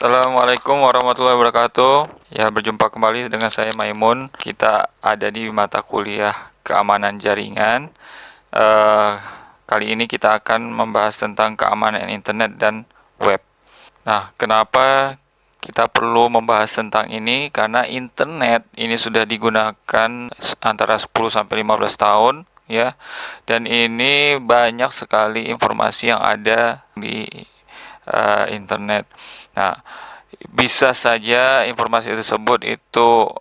Assalamualaikum warahmatullahi wabarakatuh. Ya, berjumpa kembali dengan saya Maimun. Kita ada di mata kuliah keamanan jaringan. Eh, Kali ini kita akan membahas tentang keamanan internet dan web. Nah, kenapa kita perlu membahas tentang ini? Karena internet ini sudah digunakan antara 10 sampai 15 tahun ya. Dan ini banyak sekali informasi yang ada di internet. Nah, bisa saja informasi tersebut itu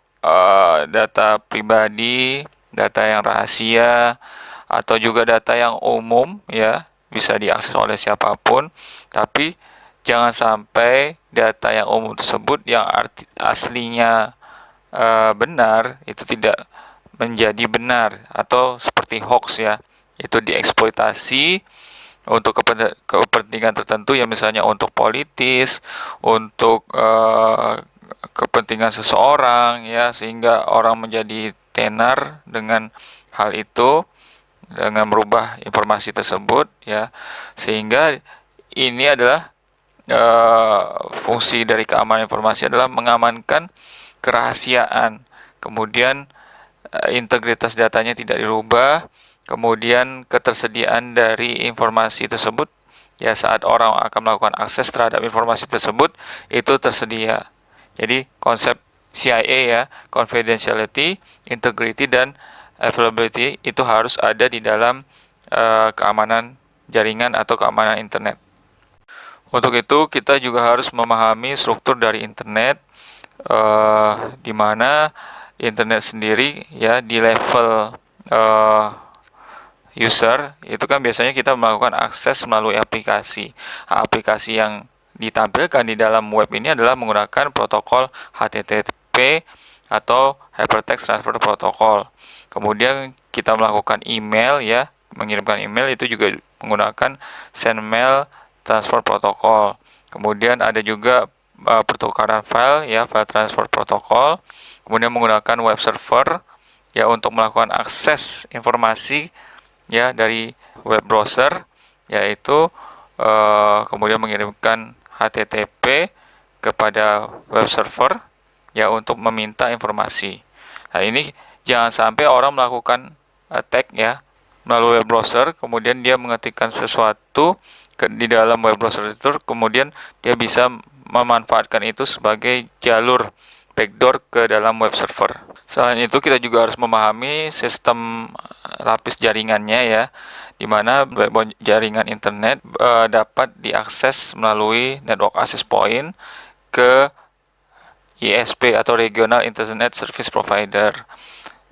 data pribadi, data yang rahasia, atau juga data yang umum ya, bisa diakses oleh siapapun. Tapi jangan sampai data yang umum tersebut yang aslinya benar itu tidak menjadi benar, atau seperti hoax ya, itu dieksploitasi untuk kepentingan tertentu ya, misalnya untuk politis, untuk kepentingan seseorang ya, sehingga orang menjadi tenar dengan hal itu, dengan merubah informasi tersebut ya. Sehingga ini adalah fungsi dari keamanan informasi adalah mengamankan kerahasiaan, kemudian integritas datanya tidak dirubah, kemudian ketersediaan dari informasi tersebut ya, saat orang akan melakukan akses terhadap informasi tersebut itu tersedia. Jadi konsep CIA ya, confidentiality, integrity, dan availability itu harus ada di dalam keamanan jaringan atau keamanan internet. Untuk itu kita juga harus memahami struktur dari internet, di mana internet sendiri ya, di level user itu kan biasanya kita melakukan akses melalui aplikasi. Aplikasi yang ditampilkan di dalam web ini adalah menggunakan protokol HTTP atau Hypertext Transfer Protocol. Kemudian kita melakukan email ya, mengirimkan email itu juga menggunakan Send Mail Transfer Protocol. Kemudian ada juga pertukaran file ya, File Transfer Protocol. Kemudian menggunakan web server ya untuk melakukan akses informasi ya dari web browser, yaitu kemudian mengirimkan HTTP kepada web server ya untuk meminta informasi. Nah, ini jangan sampai orang melakukan attack ya melalui web browser, kemudian dia mengetikkan sesuatu di dalam web browser itu, kemudian dia bisa memanfaatkan itu sebagai jalur backdoor ke dalam web server. Selain itu kita juga harus memahami sistem lapis jaringannya ya, di mana backbone jaringan internet dapat diakses melalui Network Access Point ke ISP atau Regional Internet Service Provider,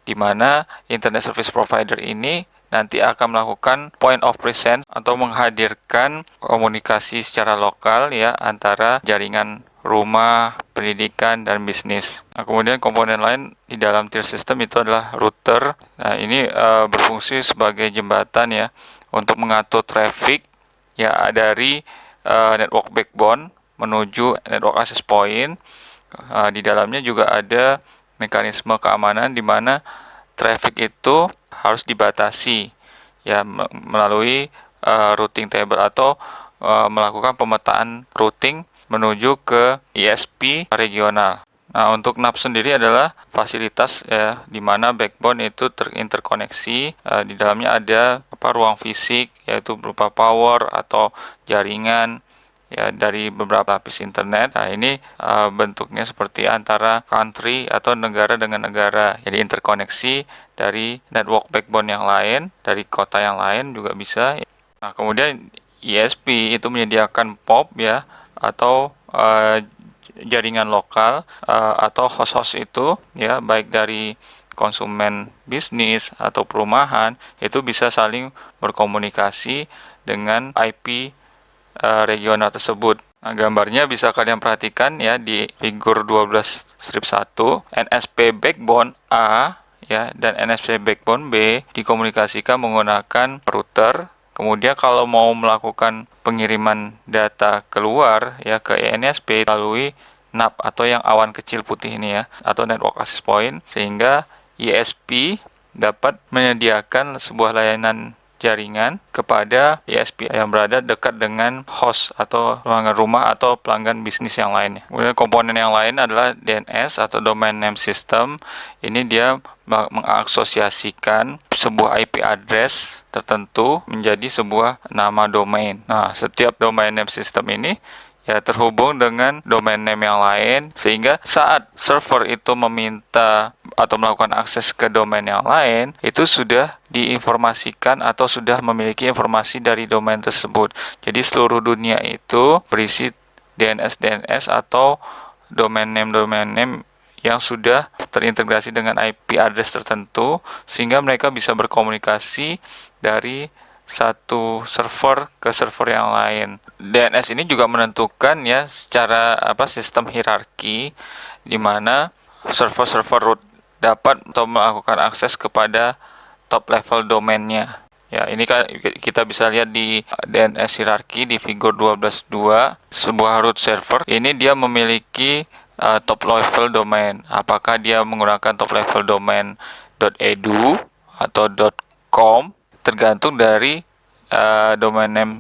di mana Internet Service Provider ini nanti akan melakukan point of presence atau menghadirkan komunikasi secara lokal ya antara jaringan rumah, pendidikan, dan bisnis. Nah, kemudian komponen lain di dalam tier system itu adalah router. Nah, ini berfungsi sebagai jembatan ya untuk mengatur traffic ya dari network backbone menuju network access point. Di dalamnya juga ada mekanisme keamanan di mana traffic itu harus dibatasi ya melalui routing table atau melakukan pemetaan routing menuju ke ISP regional. Nah, untuk NAP sendiri adalah fasilitas ya di mana backbone itu terinterkoneksi. Di dalamnya ada ruang fisik, yaitu berupa power atau jaringan ya dari beberapa lapis internet. Nah, ini bentuknya seperti antara country atau negara dengan negara. Jadi interkoneksi dari network backbone yang lain, dari kota yang lain juga bisa. Nah, kemudian ISP itu menyediakan POP ya, atau jaringan lokal atau host-host itu ya, baik dari konsumen bisnis atau perumahan, itu bisa saling berkomunikasi dengan IP regional tersebut. Nah, gambarnya bisa kalian perhatikan ya di figur 12-1, NSP backbone A ya dan NSP backbone B dikomunikasikan menggunakan router. Kemudian kalau mau melakukan pengiriman data keluar ya ke NSP melalui NAP atau yang awan kecil putih ini ya, atau Network Access Point, sehingga ISP dapat menyediakan sebuah layanan jaringan kepada ISP yang berada dekat dengan host atau pelanggan rumah atau pelanggan bisnis yang lainnya. Kemudian komponen yang lain adalah DNS atau Domain Name System. Ini dia mengasosiasikan sebuah IP address tertentu menjadi sebuah nama domain. Nah, setiap domain name system ini ya terhubung dengan domain name yang lain, sehingga saat server itu meminta atau melakukan akses ke domain yang lain, itu sudah diinformasikan atau sudah memiliki informasi dari domain tersebut. Jadi seluruh dunia itu berisi DNS atau domain name yang sudah terintegrasi dengan IP address tertentu, sehingga mereka bisa berkomunikasi dari satu server ke server yang lain. DNS ini juga menentukan ya secara sistem hierarki, di mana server-server root dapat atau melakukan akses kepada top level domainnya. Ya, ini kan kita bisa lihat di DNS hierarki di figur 12.2, sebuah root server ini dia memiliki top level domain. Apakah dia menggunakan top level domain .edu atau .com, tergantung dari domain name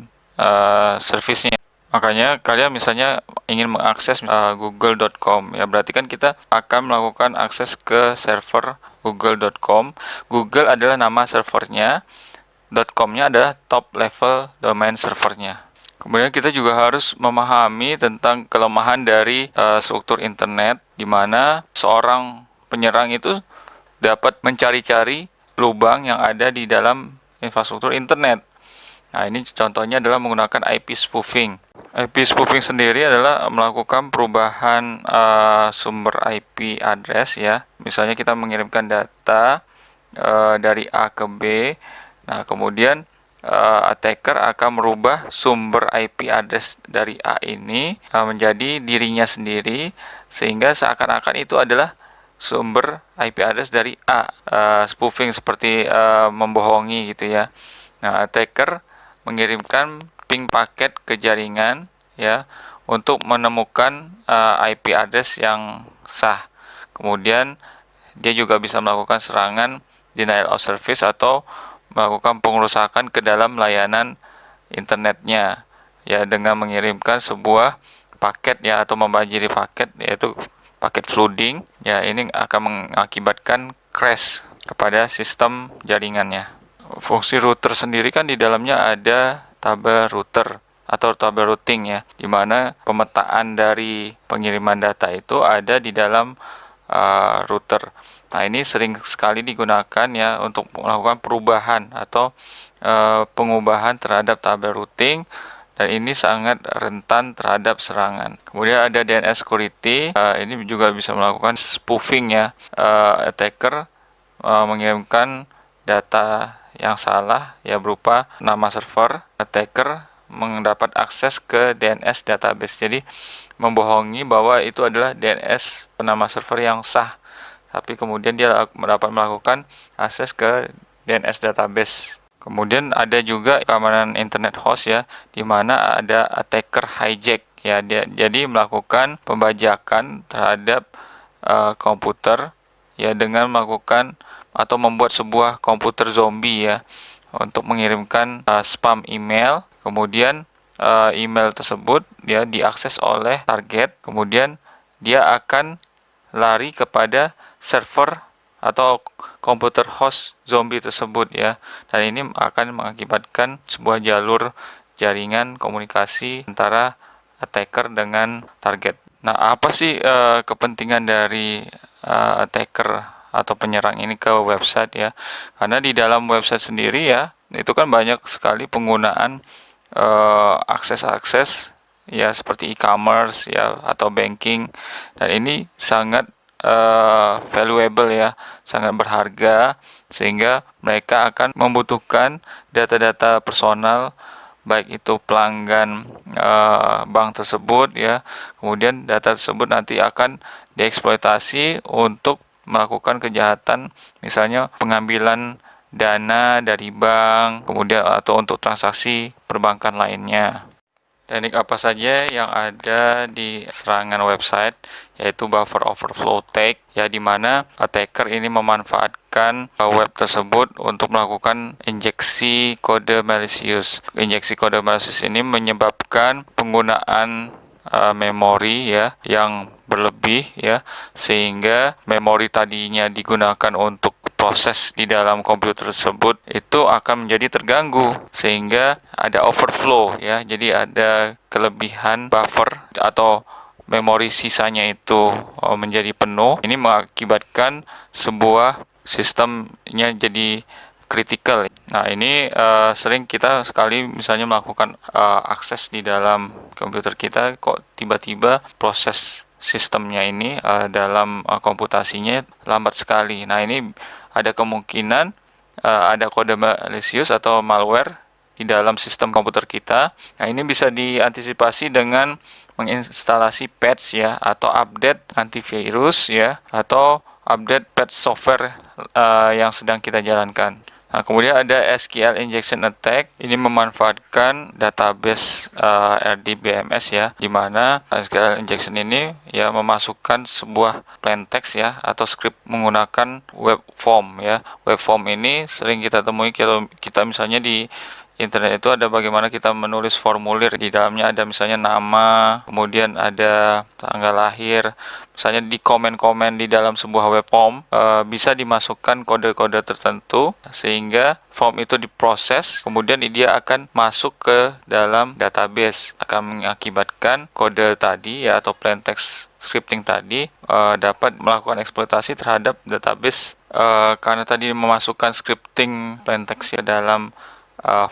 service-nya. Makanya kalian misalnya ingin mengakses google.com, ya berarti kan kita akan melakukan akses ke server google.com. Google adalah nama servernya, .com-nya adalah top level domain servernya. Kemudian kita juga harus memahami tentang kelemahan dari struktur internet, di mana seorang penyerang itu dapat mencari-cari lubang yang ada di dalam infrastruktur internet. Nah, ini contohnya adalah menggunakan IP spoofing. IP spoofing sendiri adalah melakukan perubahan sumber IP address ya. Misalnya kita mengirimkan data dari A ke B. Nah, kemudian attacker akan merubah sumber IP address dari A ini menjadi dirinya sendiri, sehingga seakan-akan itu adalah sumber IP address dari A. Spoofing seperti membohongi gitu ya. Nah, attacker mengirimkan ping paket ke jaringan ya untuk menemukan IP address yang sah. Kemudian dia juga bisa melakukan serangan denial of service atau melakukan pengerusakan ke dalam layanan internetnya ya, dengan mengirimkan sebuah paket ya atau membanjiri paket, yaitu paket flooding ya. Ini akan mengakibatkan crash kepada sistem jaringannya. Fungsi router sendiri kan di dalamnya ada tabel router atau tabel routing ya, di mana pemetaan dari pengiriman data itu ada di dalam router. Nah, ini sering sekali digunakan ya untuk melakukan perubahan atau pengubahan terhadap tabel routing, dan ini sangat rentan terhadap serangan. Kemudian ada DNS security, ini juga bisa melakukan spoofing ya. Attacker mengirimkan data yang salah ya berupa nama server. Attacker mendapat akses ke DNS database, jadi membohongi bahwa itu adalah DNS nama server yang sah, tapi kemudian dia dapat melakukan akses ke DNS database. Kemudian ada juga keamanan internet host ya, di mana ada attacker hijack ya, jadi melakukan pembajakan terhadap komputer ya, dengan melakukan atau membuat sebuah komputer zombie ya untuk mengirimkan spam email. Kemudian email tersebut dia diakses oleh target, kemudian dia akan lari kepada server atau komputer host zombie tersebut ya, dan ini akan mengakibatkan sebuah jalur jaringan komunikasi antara attacker dengan target. Nah, apa sih kepentingan dari attacker atau penyerang ini ke website ya? Karena di dalam website sendiri ya, itu kan banyak sekali penggunaan akses-akses ya, seperti e-commerce ya atau banking, dan ini sangat valuable ya, sangat berharga, sehingga mereka akan membutuhkan data-data personal baik itu pelanggan bank tersebut ya. Kemudian data tersebut nanti akan dieksploitasi untuk melakukan kejahatan, misalnya pengambilan dana dari bank, kemudian atau untuk transaksi perbankan lainnya. Teknik apa saja yang ada di serangan website, yaitu buffer overflow attack, ya, di mana attacker ini memanfaatkan web tersebut untuk melakukan injeksi kode malicious. Injeksi kode malicious ini menyebabkan penggunaan memori, ya, yang berlebih, ya, sehingga memori tadinya digunakan untuk proses di dalam komputer tersebut itu akan menjadi terganggu, sehingga ada overflow, ya, jadi ada kelebihan buffer atau memori sisanya itu menjadi penuh. Ini mengakibatkan sebuah sistemnya jadi kritikal. Nah, ini sering kita sekali misalnya melakukan akses di dalam komputer kita, kok tiba-tiba proses sistemnya ini dalam komputasinya lambat sekali. Nah, ini ada kemungkinan ada kode malicious atau malware di dalam sistem komputer kita. Nah, ini bisa diantisipasi dengan menginstalasi patch, ya, atau update antivirus, ya, atau update patch software yang sedang kita jalankan. Nah, kemudian ada SQL injection attack. Ini memanfaatkan database RDBMS, ya, di mana SQL injection ini, ya, memasukkan sebuah plain text, ya, atau script menggunakan web form, ya. Web form ini sering kita temui kalau kita misalnya di internet itu ada bagaimana kita menulis formulir. Di dalamnya ada misalnya nama, kemudian ada tanggal lahir. Misalnya di komen-komen di dalam sebuah web form bisa dimasukkan kode-kode tertentu sehingga form itu diproses, kemudian dia akan masuk ke dalam database, akan mengakibatkan kode tadi, ya, atau plain text scripting tadi dapat melakukan eksploitasi terhadap database karena tadi memasukkan scripting plain text ke dalam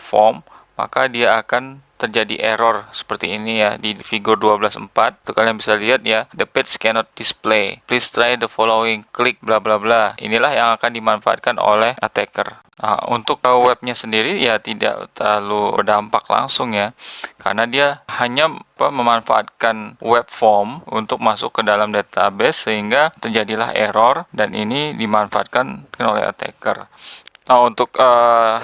form, maka dia akan terjadi error seperti ini, ya, di figur 12.4. Itu kalian bisa lihat, ya, the page cannot display, please try the following, klik bla bla bla. Inilah yang akan dimanfaatkan oleh attacker. Nah, untuk webnya sendiri, ya, tidak terlalu berdampak langsung, ya, karena dia hanya memanfaatkan web form untuk masuk ke dalam database sehingga terjadilah error, dan ini dimanfaatkan oleh attacker. Nah, untuk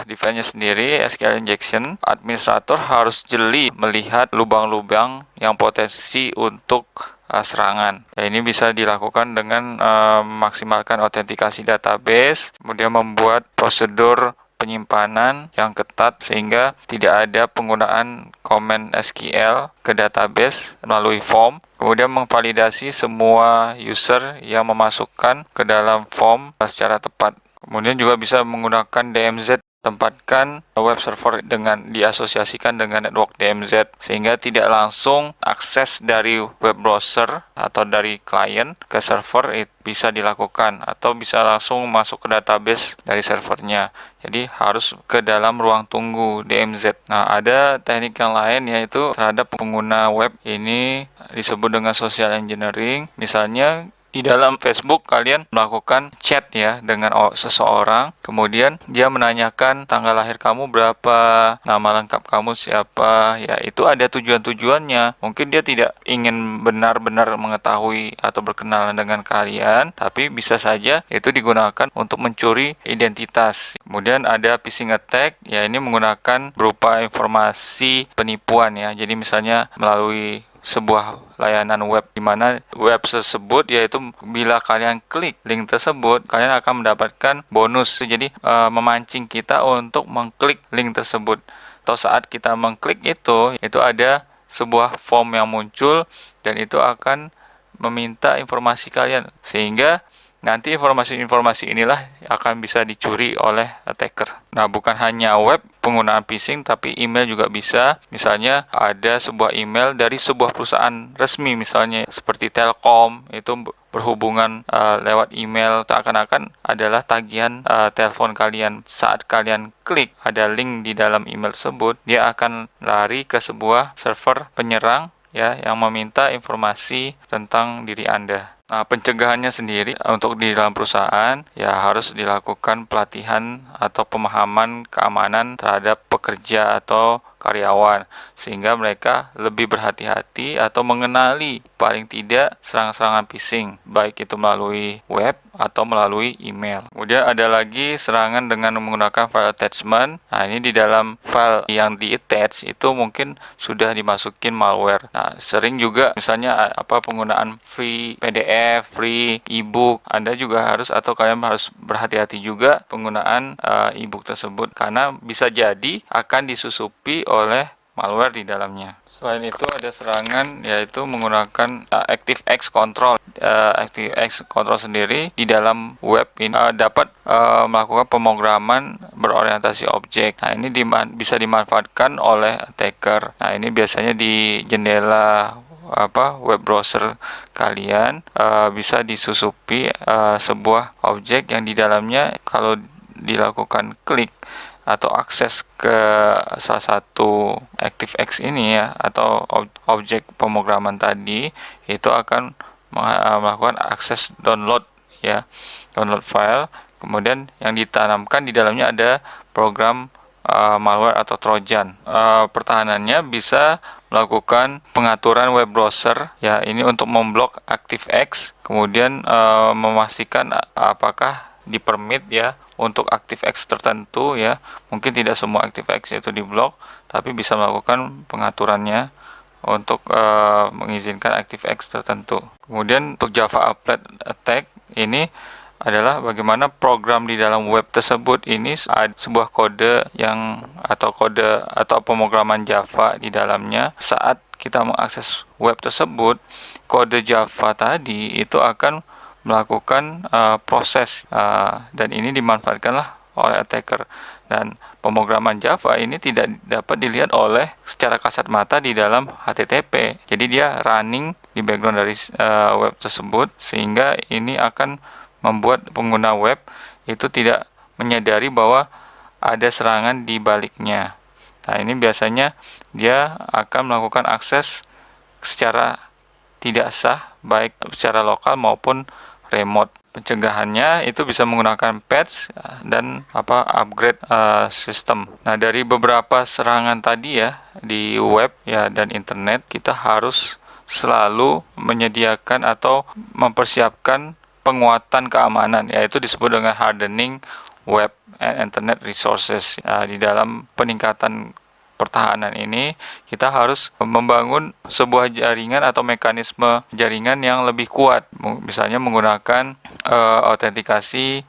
defense-nya sendiri, SQL injection, administrator harus jeli melihat lubang-lubang yang potensi untuk serangan. Ya, ini bisa dilakukan dengan memaksimalkan autentikasi database, kemudian membuat prosedur penyimpanan yang ketat sehingga tidak ada penggunaan komen SQL ke database melalui form. Kemudian memvalidasi semua user yang memasukkan ke dalam form secara tepat. Kemudian juga bisa menggunakan DMZ, tempatkan web server dengan diasosiasikan dengan network DMZ sehingga tidak langsung akses dari web browser atau dari klien ke server bisa dilakukan, atau bisa langsung masuk ke database dari servernya. Jadi harus ke dalam ruang tunggu DMZ. Nah, ada teknik yang lain yaitu terhadap pengguna web, ini disebut dengan social engineering. Misalnya di dalam Facebook kalian melakukan chat, ya, dengan seseorang, kemudian dia menanyakan tanggal lahir kamu berapa, nama lengkap kamu siapa, ya, itu ada tujuan-tujuannya. Mungkin dia tidak ingin benar-benar mengetahui atau berkenalan dengan kalian, tapi bisa saja itu digunakan untuk mencuri identitas. Kemudian ada phishing attack, ya, ini menggunakan berupa informasi penipuan, ya. Jadi misalnya melalui sebuah layanan web di mana web tersebut, yaitu bila kalian klik link tersebut kalian akan mendapatkan bonus. Jadi memancing kita untuk mengklik link tersebut, atau saat kita mengklik itu ada sebuah form yang muncul dan itu akan meminta informasi kalian, sehingga nanti informasi-informasi inilah akan bisa dicuri oleh attacker. Nah, bukan hanya web penggunaan phishing, tapi email juga bisa. Misalnya ada sebuah email dari sebuah perusahaan resmi, misalnya seperti Telkom, itu berhubungan lewat email, seakan-akan adalah tagihan telepon kalian. Saat kalian klik ada link di dalam email tersebut, dia akan lari ke sebuah server penyerang, ya, yang meminta informasi tentang diri Anda. Nah, pencegahannya sendiri untuk di dalam perusahaan ya harus dilakukan pelatihan atau pemahaman keamanan terhadap pekerja atau karyawan sehingga mereka lebih berhati-hati atau mengenali paling tidak serangan-serangan phishing baik itu melalui web atau melalui email. Kemudian ada lagi serangan dengan menggunakan file attachment. Nah, ini di dalam file yang di-attach itu mungkin sudah dimasukin malware. Nah, sering juga misalnya penggunaan free PDF, free ebook. Anda juga harus atau kalian harus berhati-hati juga penggunaan ebook tersebut karena bisa jadi akan disusupi oleh malware di dalamnya. Selain itu ada serangan yaitu menggunakan ActiveX Control. ActiveX Control sendiri di dalam web ini dapat melakukan pemrograman berorientasi objek. Nah, ini bisa dimanfaatkan oleh attacker. Nah, ini biasanya di jendela web browser kalian bisa disusupi sebuah objek yang di dalamnya kalau dilakukan klik atau akses ke salah satu ActiveX ini ya atau objek pemrograman tadi itu akan melakukan akses download ya, download file. Kemudian yang ditanamkan di dalamnya ada program malware atau trojan. Pertahanannya bisa melakukan pengaturan web browser ya, ini untuk memblok ActiveX, kemudian memastikan apakah di-permit ya untuk ActiveX tertentu ya. Mungkin tidak semua ActiveX itu diblok, tapi bisa melakukan pengaturannya untuk mengizinkan ActiveX tertentu. Kemudian untuk Java Applet Attack ini adalah bagaimana program di dalam web tersebut ini ada sebuah kode atau pemrograman Java di dalamnya. Saat kita mengakses web tersebut, kode Java tadi itu akan melakukan proses dan ini dimanfaatkanlah oleh attacker. Dan pemrograman Java ini tidak dapat dilihat oleh secara kasat mata di dalam HTTP. Jadi dia running di background dari web tersebut sehingga ini akan membuat pengguna web itu tidak menyadari bahwa ada serangan di baliknya. Nah, ini biasanya dia akan melakukan akses secara tidak sah baik secara lokal maupun remote. Pencegahannya itu bisa menggunakan patch dan upgrade sistem. Nah, dari beberapa serangan tadi ya di web ya dan internet, kita harus selalu menyediakan atau mempersiapkan penguatan keamanan, yaitu disebut dengan hardening web and internet resources. Di dalam peningkatan pertahanan ini kita harus membangun sebuah jaringan atau mekanisme jaringan yang lebih kuat, misalnya menggunakan autentikasi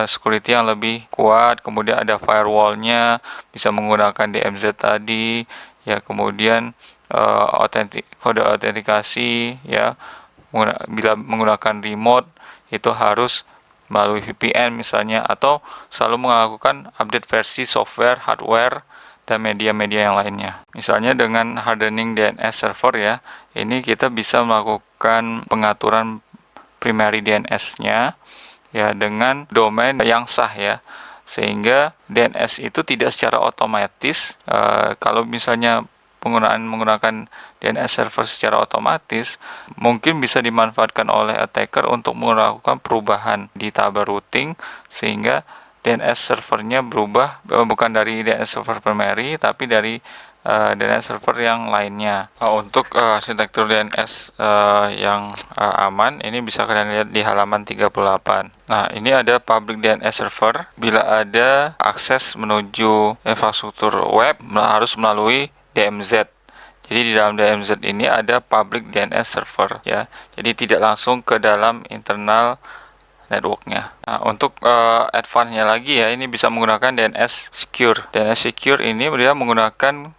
security yang lebih kuat, kemudian ada firewallnya, bisa menggunakan DMZ tadi ya, kemudian kode autentikasi ya, bila menggunakan remote itu harus melalui VPN misalnya, atau selalu melakukan update versi software, hardware, dan media-media yang lainnya. Misalnya dengan hardening DNS server ya, ini kita bisa melakukan pengaturan primary DNS-nya ya dengan domain yang sah ya, sehingga DNS itu tidak secara otomatis kalau misalnya menggunakan DNS server secara otomatis, mungkin bisa dimanfaatkan oleh attacker untuk melakukan perubahan di tabel routing sehingga DNS servernya berubah bukan dari DNS server primary tapi dari DNS server yang lainnya. Untuk arsitektur DNS yang aman ini bisa kalian lihat di halaman 38. Nah, ini ada public DNS server. Bila ada akses menuju infrastruktur web harus melalui DMZ. Jadi di dalam DMZ ini ada public DNS server ya. Jadi tidak langsung ke dalam internal networknya. Nah, untuk advance-nya lagi ya, ini bisa menggunakan DNS secure. DNS secure ini dia menggunakan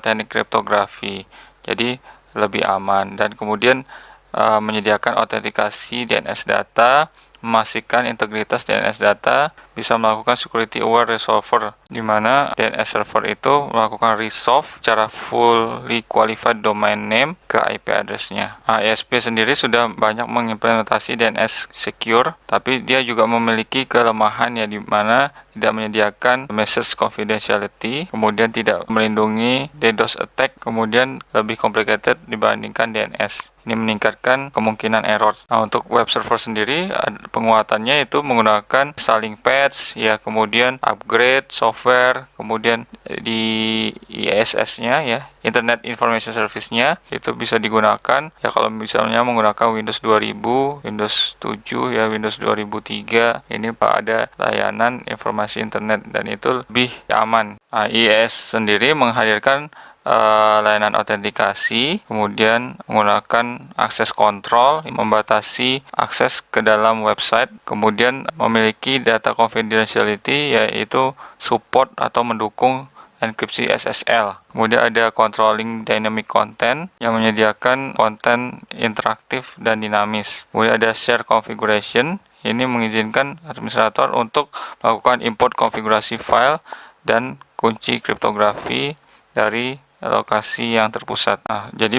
teknik kriptografi. Jadi lebih aman dan kemudian menyediakan autentikasi DNS data, memastikan integritas DNS data, bisa melakukan security aware resolver, di mana DNS server itu melakukan resolve secara fully qualified domain name ke IP address-nya. ISP sendiri sudah banyak mengimplementasi DNS secure, tapi dia juga memiliki kelemahan ya, di mana di tidak menyediakan message confidentiality, kemudian tidak melindungi DDoS attack, kemudian lebih complicated dibandingkan DNS. Ini meningkatkan kemungkinan error. Nah, untuk web server sendiri penguatannya itu menggunakan installing patch, ya, kemudian upgrade software, kemudian di IISS-nya, ya, Internet Information Service-nya itu bisa digunakan, ya, kalau misalnya menggunakan Windows 2000, Windows 7, ya, Windows 2003, ini ada layanan informasi internet dan itu lebih aman. Nah, IIS sendiri menghadirkan layanan autentikasi, kemudian menggunakan akses kontrol, membatasi akses ke dalam website, kemudian memiliki data confidentiality, yaitu support atau mendukung enkripsi SSL. Kemudian ada controlling dynamic content yang menyediakan konten interaktif dan dinamis. Kemudian ada share configuration, ini mengizinkan administrator untuk melakukan import konfigurasi file dan kunci kriptografi dari lokasi yang terpusat. Nah, jadi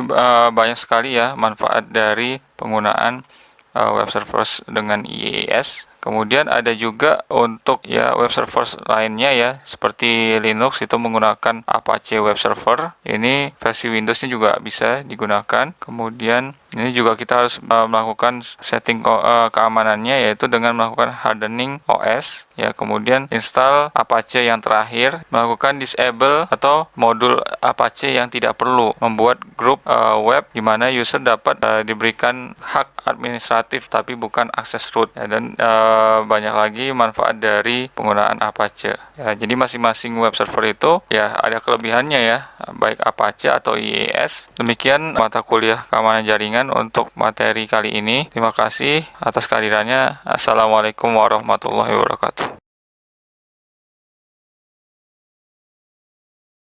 banyak sekali ya manfaat dari penggunaan web servers dengan IIS. Kemudian ada juga untuk ya web server lainnya, ya, seperti Linux itu menggunakan Apache Web Server. Ini versi Windows-nya juga bisa digunakan. Kemudian ini juga kita harus melakukan setting keamanannya, yaitu dengan melakukan hardening OS, ya, kemudian install Apache yang terakhir, melakukan disable atau modul Apache yang tidak perlu, membuat grup web di mana user dapat diberikan hak administratif tapi bukan akses root, ya, dan banyak lagi manfaat dari penggunaan Apache, ya. Jadi masing-masing web server itu ya ada kelebihannya, ya, baik Apache atau IIS. Demikian mata kuliah keamanan jaringan untuk materi kali ini. Terima kasih atas kehadirannya. Assalamualaikum warahmatullahi wabarakatuh.